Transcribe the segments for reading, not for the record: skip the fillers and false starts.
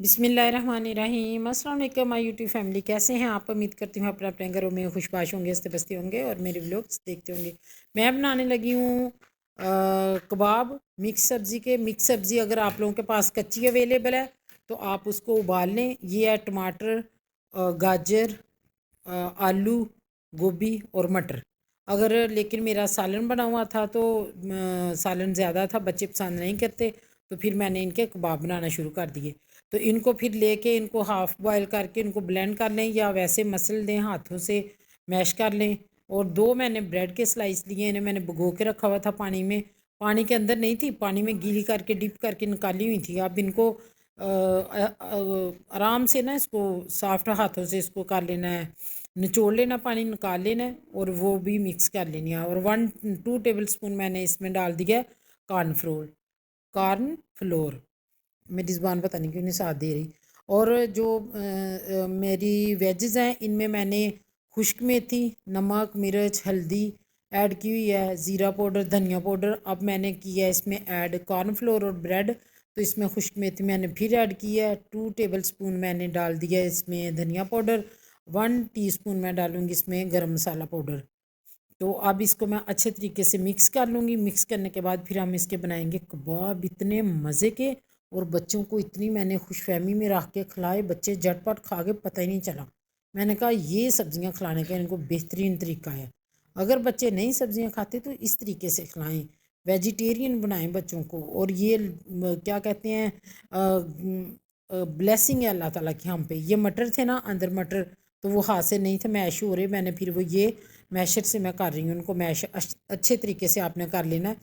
बिस्मिल्लाहिर्रहमानिर्रहीम। अस्सलाम वालेकुम माय यूट्यूब फैमिली, कैसे हैं आप? उम्मीद करती हूँ अपने अपने घरों में खुशबाश होंगे, हंसते बसते होंगे और मेरे व्लॉग्स देखते होंगे। मैं बनाने लगी हूँ कबाब मिक्स सब्ज़ी के। मिक्स सब्ज़ी अगर आप लोगों के पास कच्ची अवेलेबल है तो आप उसको उबाल लें। ये है टमाटर, गाजर, आलू, गोभी और मटर। अगर लेकिन मेरा सालन बना हुआ था तो सालन ज़्यादा था, बच्चे पसंद नहीं करते, तो फिर मैंने इनके कबाब बनाना शुरू कर दिए। तो इनको फिर लेके इनको हाफ़ बॉयल करके इनको ब्लेंड कर लें या वैसे मसल दें, हाथों से मैश कर लें। और दो मैंने ब्रेड के स्लाइस लिए, इन्हें मैंने भिगो के रखा हुआ था पानी में। पानी के अंदर नहीं थी, पानी में गीली करके डिप करके निकाली हुई थी। अब इनको आराम से ना इसको सॉफ्ट हाथों से इसको कर लेना है, निचोड़ लेना, पानी निकाल लेना है और वो भी मिक्स कर लेनी है। और 1-2 टेबल स्पून मैंने इसमें डाल दिया कॉर्न फ्लोर। मेरी ज़ुबान पता नहीं क्यों नहीं साथ दे रही। और जो मेरी वेजेस हैं इनमें मैंने खुश्क मेथी, नमक, मिर्च, हल्दी ऐड की हुई है, ज़ीरा पाउडर, धनिया पाउडर। अब मैंने किया है इसमें ऐड कॉर्नफ्लोर और ब्रेड, तो इसमें खुश्क मेथी मैंने फिर ऐड की है। 2 टेबल स्पून मैंने डाल दिया इसमें धनिया पाउडर। 1 टीस्पून मैं डालूँगी इसमें गरम मसाला पाउडर। तो अब इसको मैं अच्छे तरीके से मिक्स कर लूँगी। मिक्स करने के बाद फिर हम इसके बनाएंगे कबाब, इतने मज़े के। और बच्चों को इतनी मैंने खुशफहमी में रख के खिलाए, बच्चे झटपट खा के पता ही नहीं चला। मैंने कहा ये सब्ज़ियाँ खिलाने का इनको बेहतरीन तरीका है। अगर बच्चे नहीं सब्ज़ियाँ खाते तो इस तरीके से खिलाएं, वेजिटेरियन बनाएं बच्चों को। और ये क्या कहते हैं, ब्लेसिंग है अल्लाह ताला की हम पे। ये मटर थे ना अंदर, मटर तो वो हाथ से नहीं थे, मैश हो रहे। मैंने फिर वो ये मैशर से मैं कर रही हूँ उनको मैश। अच्छे तरीके से आपने कर लेना है।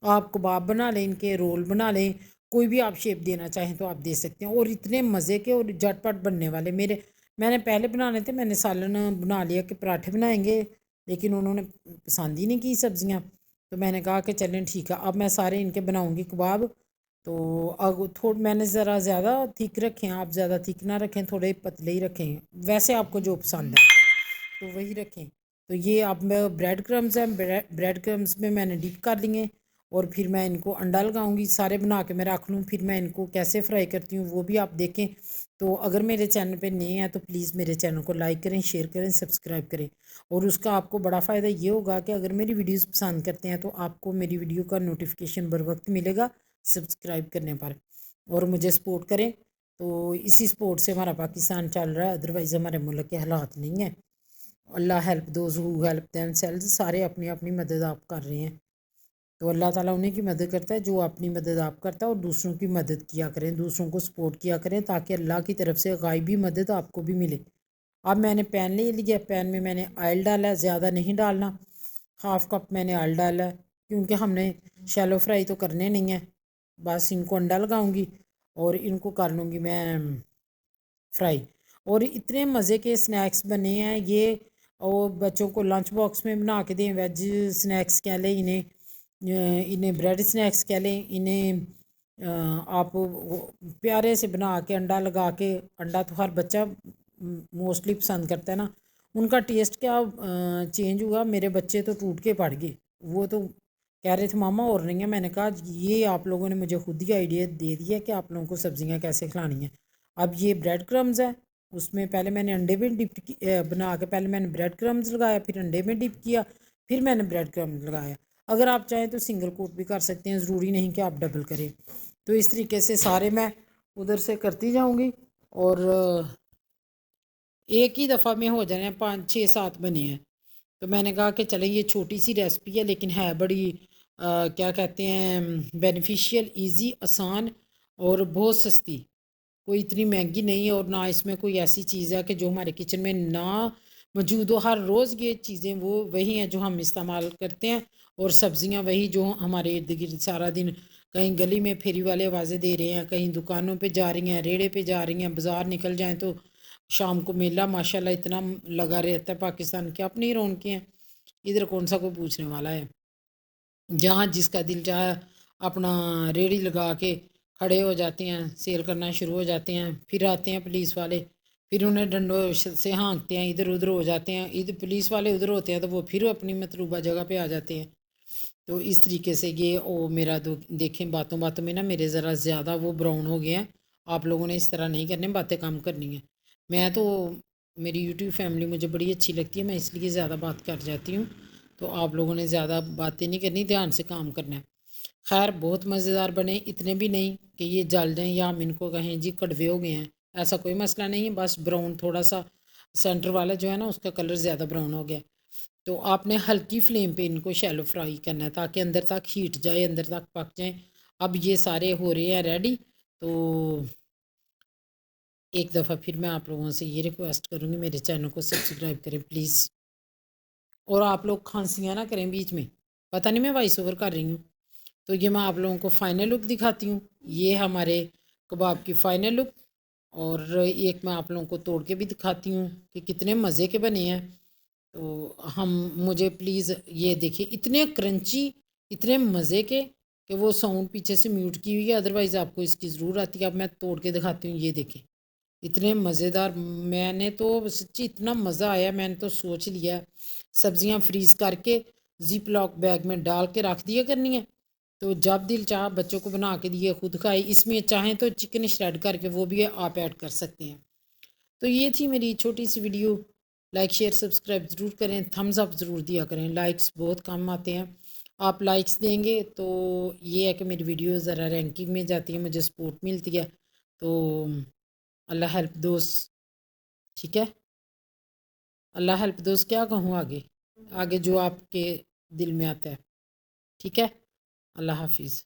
आप कबाब बना लें, इनके रोल बना लें, कोई भी आप शेप देना चाहें तो आप दे सकते हैं। और इतने मज़े के और झटपट बनने वाले। मैंने पहले बनाने थे, मैंने सालन बना लिया कि पराठे बनाएंगे, लेकिन उन्होंने पसंद ही नहीं की सब्ज़ियाँ। तो मैंने कहा कि चलें ठीक है, अब मैं सारे इनके बनाऊँगी कबाब। तो अब थोड़ा मैंने ज़रा ज़्यादा थिक रखे हैं, आप ज़्यादा थिक ना रखें, थोड़े पतले ही रखें, वैसे आपको जो पसंद है तो वही रखें। तो ये अब मैं ब्रेड क्रम्स हैं, ब्रेड क्रम्स में मैंने डिप कर लिए। और फिर मैं इनको अंडा लगाऊंगी, सारे बना के मैं रख लूँ, फिर मैं इनको कैसे फ्राई करती हूँ वो भी आप देखें। तो अगर मेरे चैनल पे नए हैं तो प्लीज़ मेरे चैनल को लाइक करें, शेयर करें, सब्सक्राइब करें। और उसका आपको बड़ा फ़ायदा ये होगा कि अगर मेरी वीडियोस पसंद करते हैं तो आपको मेरी वीडियो का नोटिफिकेशन बर वक्त मिलेगा सब्सक्राइब करने पर। और मुझे सपोर्ट करें, तो इसी सपोर्ट से हमारा पाकिस्तान चल रहा है, अदरवाइज़ हमारे मुल्क के हालात नहीं है। Allah help those who help themselves. सारे अपनी अपनी मदद आप कर रहे हैं, तो अल्लाह ताला उन्हीं की मदद करता है जो अपनी मदद आप करता है। और दूसरों की मदद किया करें, दूसरों को सपोर्ट किया करें, ताकि अल्लाह की तरफ से गायबी मदद आपको भी मिले। अब मैंने पैन ले लिया, पैन में मैंने ऑयल डाला है, ज़्यादा नहीं डालना, 1/2 कप मैंने ऑयल डाला है, क्योंकि हमने शैलो फ्राई तो करने नहीं है। बस इनको अंडा लगाऊंगी और इनको कर लूँगी मैं फ्राई। और इतने मज़े के स्नैक्स बने हैं ये। और बच्चों को लंच बॉक्स में बना के दें, वेज स्नैक्स कह लें इन्हें, इन्हें ब्रेड स्नैक्स कह लें, इन्हें आप प्यारे से बना के अंडा लगा के। अंडा तो हर बच्चा मोस्टली पसंद करता है ना। उनका टेस्ट क्या चेंज हुआ, मेरे बच्चे तो टूट के पड़ गए। वो तो कह रहे थे मामा और नहीं है। मैंने कहा ये आप लोगों ने मुझे खुद ही आइडिया दे दिया कि आप लोगों को सब्ज़ियाँ कैसे खिलानी है। अब ये ब्रेड क्रम्स है, उसमें पहले मैंने अंडे में बना के पहले मैंने ब्रेड क्रम्स लगाया, फिर अंडे में डिप किया, फिर मैंने ब्रेड क्रम्स लगाया। अगर आप चाहें तो सिंगल कोट भी कर सकते हैं, ज़रूरी नहीं कि आप डबल करें। तो इस तरीके से सारे मैं उधर से करती जाऊंगी। और एक ही दफ़ा में हो जाने 5-6-7 बने हैं। तो मैंने कहा कि चलें ये छोटी सी रेसिपी है लेकिन है बड़ी क्या कहते हैं, बेनिफिशियल, इजी, आसान और बहुत सस्ती। कोई इतनी महंगी नहीं है और ना इसमें कोई ऐसी चीज़ है कि जो हमारे किचन में ना मौजूद हो। हर रोज़ ये चीज़ें वो वही हैं जो हम इस्तेमाल करते हैं। और सब्ज़ियां वही जो हमारे इर्द गिर्द सारा दिन, कहीं गली में फेरी वाले आवाज़ें दे रहे हैं, कहीं दुकानों पे जा रही हैं, रेड़े पे जा रही हैं, बाज़ार निकल जाएं तो शाम को मेला माशाल्लाह इतना लगा रहता है। पाकिस्तान की अपनी रौनकें हैं, इधर कौन सा कोई पूछने वाला है। जहाँ जिसका दिल चाहे अपना रेड़ी लगा के खड़े हो जाते हैं, सेल करना शुरू हो जाते हैं। फिर आते हैं पुलिस वाले, फिर उन्हें डंडों से हाँकते हैं, इधर उधर हो जाते हैं। इधर पुलिस वाले उधर होते हैं तो वो फिर अपनी मतलूबा जगह पे आ जाते हैं। तो इस तरीके से ये ओ मेरा देखें बातों बातों में ना मेरे ज़रा ज़्यादा वो ब्राउन हो गए हैं। आप लोगों ने इस तरह नहीं करने, बातें कम करनी है। मैं तो, मेरी यूट्यूब फैमिली मुझे बड़ी अच्छी लगती है, मैं इसलिए ज़्यादा बात कर जाती हूँ। तो आप लोगों ने ज़्यादा बातें नहीं करनी, ध्यान से काम करना है। खैर बहुत मज़ेदार बने, इतने भी नहीं कि ये जल जाएं या हम इनको कहें जी कड़वे हो गए हैं, ऐसा कोई मसला नहीं है। बस ब्राउन थोड़ा सा सेंटर वाला जो है ना उसका कलर ज़्यादा ब्राउन हो गया। तो आपने हल्की फ्लेम पे इनको शैलो फ्राई करना है ताकि अंदर तक हीट जाए, अंदर तक पक जाए। अब ये सारे हो रहे हैं रेडी। तो एक दफ़ा फिर मैं आप लोगों से ये रिक्वेस्ट करूँगी, मेरे चैनल को सब्सक्राइब करें प्लीज़। और आप लोग खांसियाँ ना करें बीच में, पता नहीं मैं वॉइस ओवर कर रही हूँ। तो ये मैं आप लोगों को फ़ाइनल लुक दिखाती हूँ, ये हमारे कबाब की फ़ाइनल लुक। और एक मैं आप लोगों को तोड़ के भी दिखाती हूँ कि कितने मज़े के बने हैं। तो हम, मुझे प्लीज़ ये देखिए, इतने क्रंची, इतने मज़े के कि वो साउंड पीछे से म्यूट की हुई है, अदरवाइज़ आपको इसकी ज़रूर आती है। अब मैं तोड़ के दिखाती हूँ, ये देखें इतने मज़ेदार। मैंने तो सच्ची इतना मज़ा आया, मैंने तो सोच लिया सब्जियां फ्रीज़ करके जिप लॉक बैग में डाल के रख दिया करनी है। तो जब दिल चाह बच्चों को बना के दिए, खुद खाए। इसमें चाहें तो चिकन श्रेड करके वो भी आप ऐड कर सकते हैं। तो ये थी मेरी छोटी सी वीडियो। लाइक शेयर सब्सक्राइब ज़रूर करें, थम्स अप ज़रूर दिया करें, लाइक्स बहुत कम आते हैं। आप लाइक्स देंगे तो ये है कि मेरी वीडियो ज़रा रैंकिंग में जाती है, मुझे सपोर्ट मिलती है। तो अल्लाह हेल्प दोस्त, ठीक है। अल्लाह हेल्प दोस्त क्या कहूँ आगे, आगे जो आपके दिल में आता है, ठीक है। अल्लाह हाफिज़।